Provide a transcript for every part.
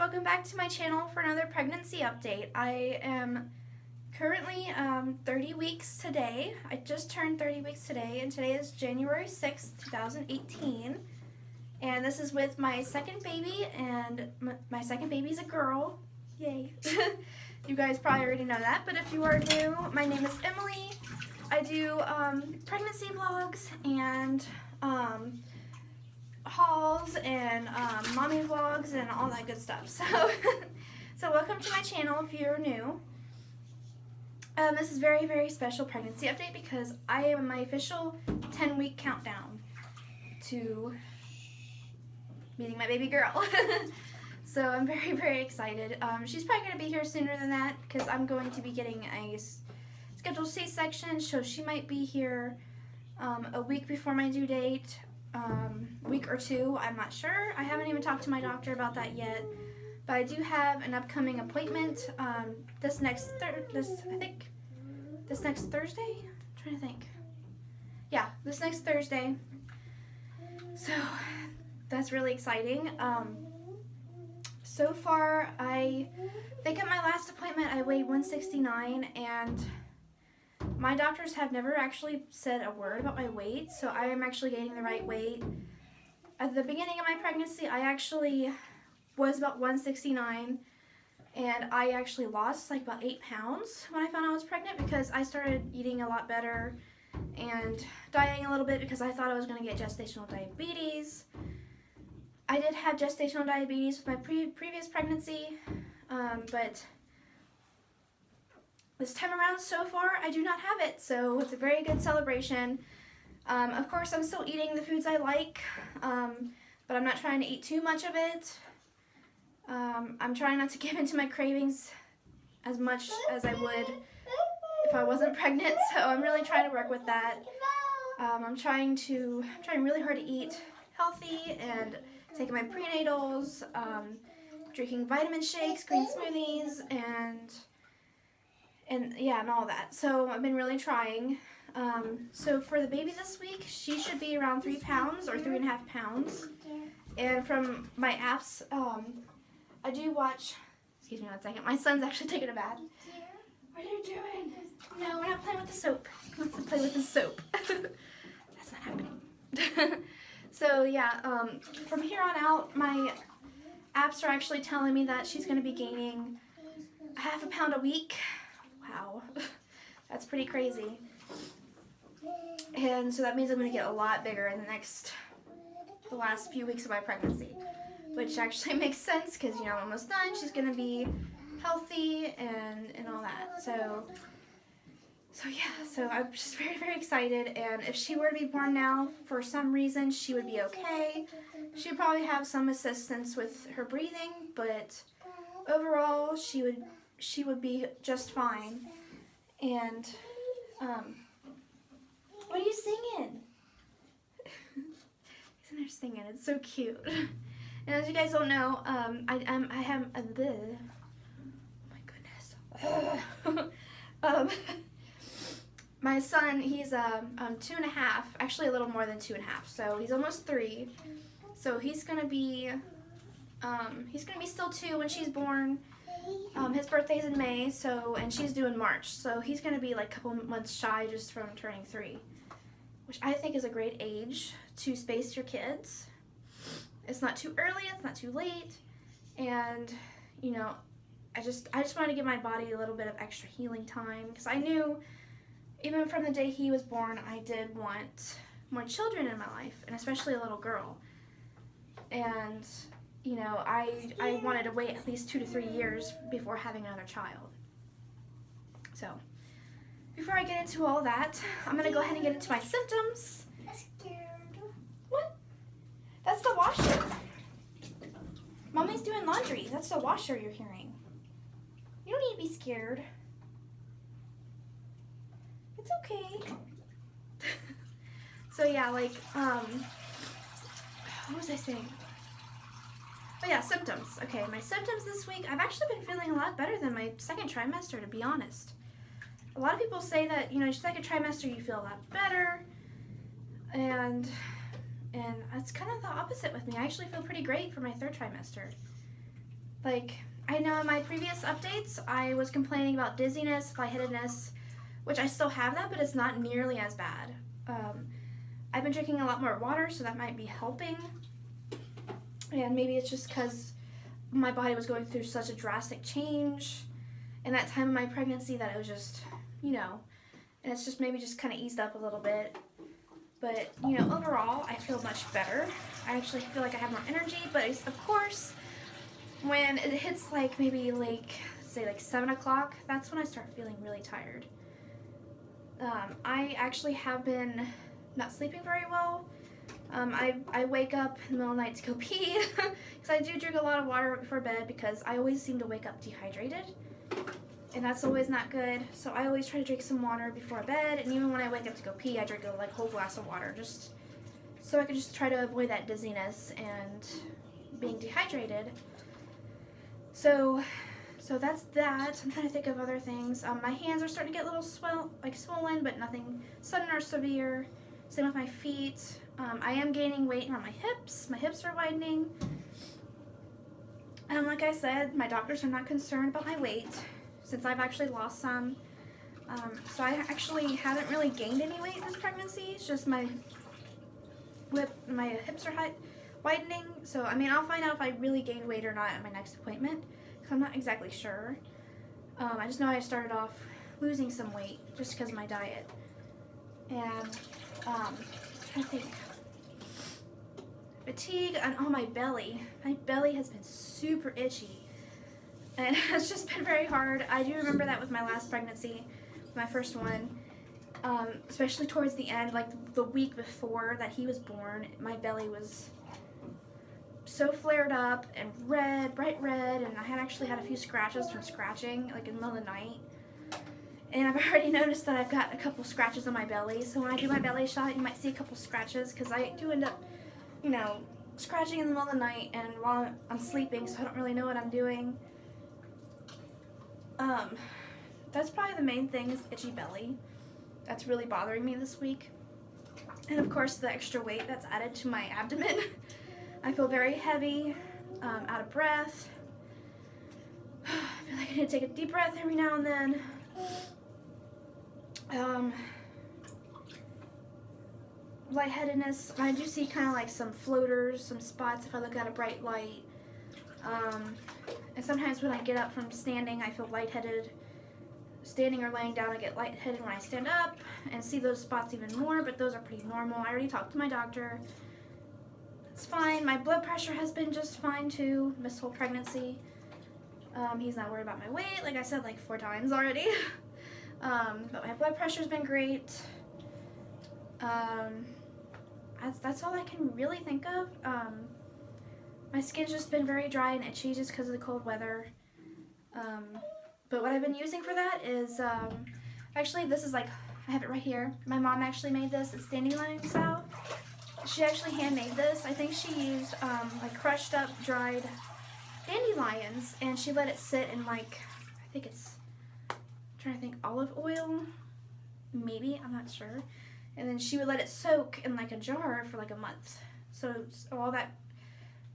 welcome back to my channel for another pregnancy update. I am currently 30 weeks today. I just turned 30 weeks today, and today is January 6th, 2018. And this is with my second baby, and my second baby's a girl. Yay. You guys probably already know that, but if you are new, my name is Emily. I do pregnancy vlogs and hauls and mommy vlogs and all that good stuff. So welcome to my channel if you're new. This is very, very special pregnancy update because I am in my official 10-week countdown to meeting my baby girl. So I'm very, very excited. She's probably going to be here sooner than that because I'm going to be getting a scheduled C-section, so she might be here a week before my due date. Week or two, I'm not sure. I haven't even talked to my doctor about that yet, but I do have an upcoming appointment this next Thursday. I'm trying to think. Yeah, this next Thursday. So that's really exciting. So far, I think at my last appointment I weighed 169, and my doctors have never actually said a word about my weight, so I am actually gaining the right weight. At the beginning of my pregnancy, I actually was about 169, and I actually lost like about 8 pounds when I found I was pregnant because I started eating a lot better and dieting a little bit because I thought I was going to get gestational diabetes. I did have gestational diabetes with my previous pregnancy, but this time around, so far, I do not have it, so it's a very good celebration. Of course, I'm still eating the foods I like, but I'm not trying to eat too much of it. I'm trying not to give into my cravings as much as I would if I wasn't pregnant, so I'm really trying to work with that. I'm trying really hard to eat healthy and taking my prenatals, drinking vitamin shakes, green smoothies, and all that. So I've been really trying. So for the baby this week, she should be around 3 pounds or 3.5 pounds. And from my apps, I do watch, excuse me 1 second, my son's actually taking a bath. What are you doing? No, we're not playing with the soap. He wants to play with the soap. That's not happening. So yeah, from here on out, my apps are actually telling me that she's going to be gaining 1/2 pound a week. Wow, that's pretty crazy. And so that means I'm going to get a lot bigger in the last few weeks of my pregnancy, which actually makes sense because, you know, I'm almost done. She's going to be healthy and all that. So yeah, so I'm just very, very excited, and if she were to be born now, for some reason, she would be okay. She'd probably have some assistance with her breathing, but overall, she would be just fine. And, what are you singing? He's in there singing, it's so cute. And as you guys don't know, I have a, oh my goodness. My son, he's 2.5, actually a little more than 2.5, so he's almost 3. So he's gonna be still 2 when she's born. His birthday's in May, and she's due in March, so he's gonna be like a couple months shy just from turning 3, which I think is a great age to space your kids. It's not too early, it's not too late, and you know, I just wanted to give my body a little bit of extra healing time because I knew even from the day he was born, I did want more children in my life, and especially a little girl. And, you know, I wanted to wait at least 2 to 3 years before having another child. So, before I get into all that, I'm going to go ahead and get into my symptoms. I'm scared. What? That's the washer. Mommy's doing laundry. That's the washer you're hearing. You don't need to be scared. It's okay. So yeah, like, what was I saying? Oh yeah, symptoms. Okay, my symptoms this week, I've actually been feeling a lot better than my second trimester, to be honest. A lot of people say that, you know, your second trimester you feel a lot better, and it's kind of the opposite with me. I actually feel pretty great for my third trimester. Like, I know in my previous updates, I was complaining about dizziness, lightheadedness, which I still have that, but it's not nearly as bad. I've been drinking a lot more water, so that might be helping. And maybe it's just because my body was going through such a drastic change in that time of my pregnancy that it was just, and it's just maybe just kind of eased up a little bit. But, overall, I feel much better. I actually feel like I have more energy, but of course, when it hits maybe say 7 o'clock, that's when I start feeling really tired. I actually have been not sleeping very well. I wake up in the middle of the night to go pee because I do drink a lot of water before bed because I always seem to wake up dehydrated, and that's always not good. So I always try to drink some water before bed, and even when I wake up to go pee, I drink a whole glass of water just so I can just try to avoid that dizziness and being dehydrated. So that's that. I'm trying to think of other things. My hands are starting to get a little swollen, but nothing sudden or severe. Same with my feet. I am gaining weight around my hips. My hips are widening. Like I said, my doctors are not concerned about my weight since I've actually lost some. So I actually haven't really gained any weight in this pregnancy. It's just my hips are widening. So, I'll find out if I really gained weight or not at my next appointment. I'm not exactly sure. I just know I started off losing some weight just because of my diet. And I'm trying to think. Fatigue and my belly. My belly has been super itchy. And it's just been very hard. I do remember that with my last pregnancy, my first one. Especially towards the end, the week before that he was born, my belly was so flared up and red, bright red, and I had actually had a few scratches from scratching in the middle of the night. And I've already noticed that I've got a couple scratches on my belly, so when I do my belly shot, you might see a couple scratches because I do end up, scratching in the middle of the night and while I'm sleeping, so I don't really know what I'm doing. That's probably the main thing is itchy belly. That's really bothering me this week. And of course the extra weight that's added to my abdomen. I feel very heavy, out of breath. I feel like I need to take a deep breath every now and then. Lightheadedness, I do see kind of some floaters, some spots if I look at a bright light. And sometimes when I get up from standing, I feel lightheaded. Standing or laying down, I get lightheaded when I stand up and see those spots even more, but those are pretty normal. I already talked to my doctor. It's fine. My blood pressure has been just fine too this whole pregnancy. He's not worried about my weight, like I said 4 times already. But my blood pressure's been great. That's all I can really think of. My skin's just been very dry and itchy just because of the cold weather. But what I've been using for that is, actually this is I have it right here. My mom actually made this. It's dandelion salve. She actually handmade this. I think she used crushed up dried dandelions and she let it sit in I think it's, I'm trying to think, olive oil, maybe, I'm not sure. And then she would let it soak in a jar for a month. So all that,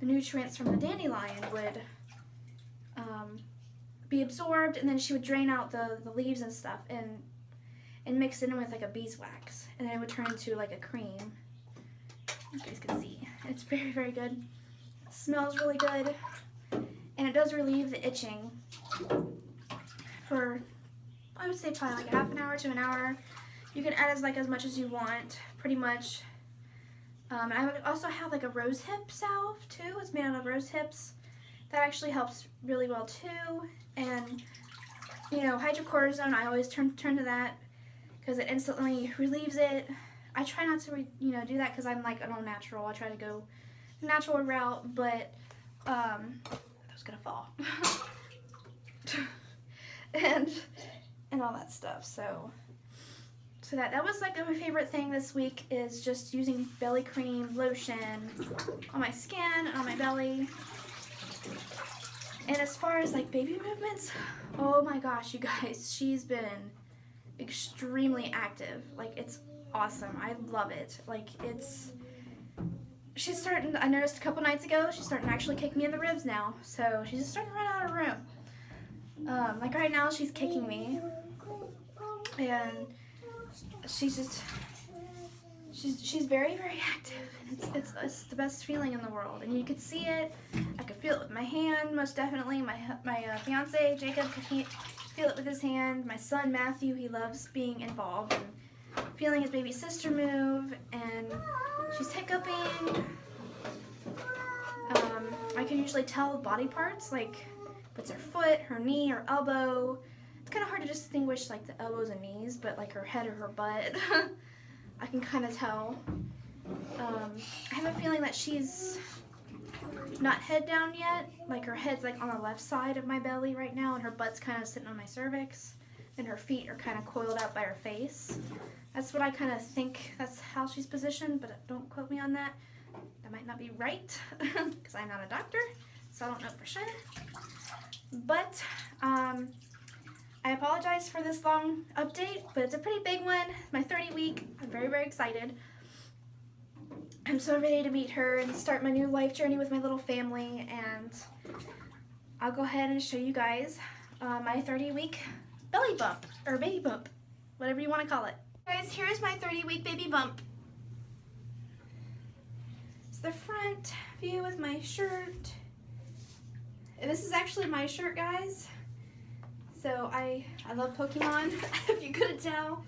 the nutrients from the dandelion would be absorbed, and then she would drain out the leaves and stuff and mix it in with a beeswax, and then it would turn into a cream. You guys can see. It's very, very good. It smells really good, and it does relieve the itching for, I would say, probably half an hour to an hour. You can add as much as you want, pretty much. I would also have a rose hip salve too. It's made out of rose hips. That actually helps really well too. And hydrocortisone, I always turn to that because it instantly relieves it. I try not to do that because I'm an all natural. I try to go the natural route, but that was gonna fall. and all that stuff. So that was my favorite thing this week is just using belly cream, lotion on my skin and on my belly. And as far as baby movements, oh my gosh, you guys, she's been extremely active. It's awesome. I love it. she's starting, I noticed a couple nights ago, she's starting to actually kick me in the ribs now. So she's just starting to run out of room. Like right now, she's kicking me. And she's very, very active. It's the best feeling in the world. And you could see it. I could feel it with my hand, most definitely. My fiance, Jacob, could feel it with his hand. My son, Matthew, he loves being involved and feeling his baby sister move. And she's hiccuping. I can usually tell body parts, like if it's her foot, her knee, her elbow. It's kind of hard to distinguish like the elbows and knees, but like her head or her butt, I can kind of tell. I have a feeling that she's not head down yet. Like her head's like on the left side of my belly right now, and her butt's kind of sitting on my cervix, and her feet are kind of coiled out by her face. That's what I kind of think. That's how she's positioned, but don't quote me on that. That might not be right because I'm not a doctor, so I don't know for sure. But I apologize for this long update, but it's a pretty big one. My 30 week. I'm very, very excited. I'm so ready to meet her and start my new life journey with my little family, and I'll go ahead and show you guys my 30 week belly bump, or baby bump, whatever you want to call it. Guys, here's my 30 week baby bump. It's the front view with my shirt. And this is actually my shirt, guys. So I love Pokemon, if you couldn't tell.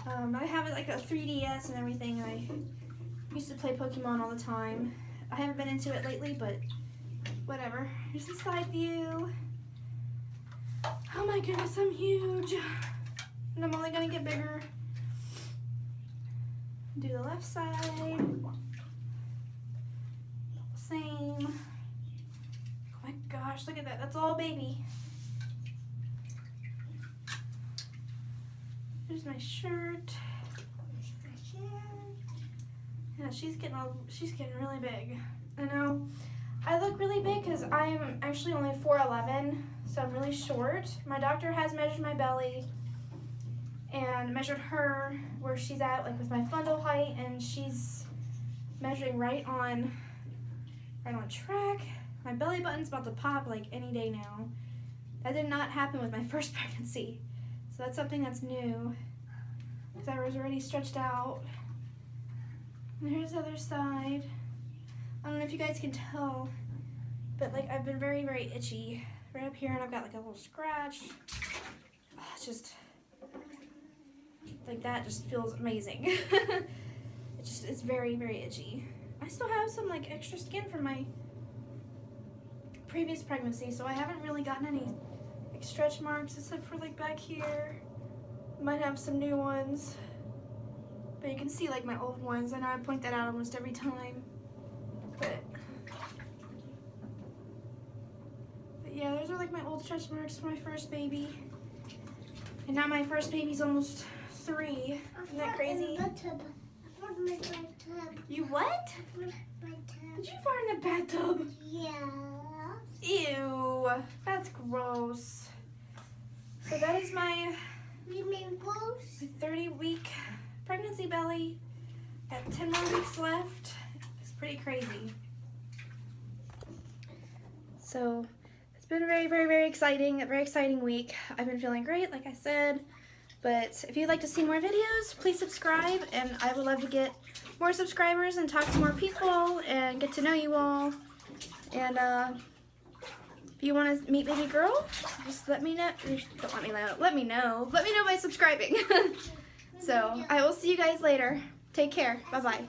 I have like a 3DS and everything, and I used to play Pokemon all the time. I haven't been into it lately, but whatever. Here's the side view. Oh my goodness, I'm huge. And I'm only gonna get bigger. Do the left side. Same. Oh my gosh, look at that. That's all baby. Here's my shirt. Yeah, she's getting really big. I know. I look really big because I'm actually only 4'11", so I'm really short. My doctor has measured my belly and measured her where she's at, like with my fundal height, and she's measuring right on track. My belly button's about to pop like any day now. That did not happen with my first pregnancy, so that's something that's new because I was already stretched out. And here's the other side. I don't know if you guys can tell, but like I've been very, very itchy right up here, and I've got like a little scratch. Oh, it's just like that just feels amazing. It's very, very itchy. I still have some like extra skin from my previous pregnancy, so I haven't really gotten any like stretch marks except for like back here. Might have some new ones, but you can see like my old ones. I know I point that out almost every time, but yeah, those are like my old stretch marks from my first baby, and now my first baby's almost 3. Isn't that crazy? You what? Did you fart in the bathtub? Yeah. Ew, that's gross. So that is my 30-week pregnancy belly. I have 10 more weeks left. It's pretty crazy. So it's been very, very, very exciting. A very exciting week. I've been feeling great, like I said. But if you'd like to see more videos, please subscribe, and I would love to get more subscribers and talk to more people and get to know you all. And if you want to meet baby girl, just let me know. Don't let me know. Let me know. Let me know by subscribing. So I will see you guys later. Take care. Bye-bye.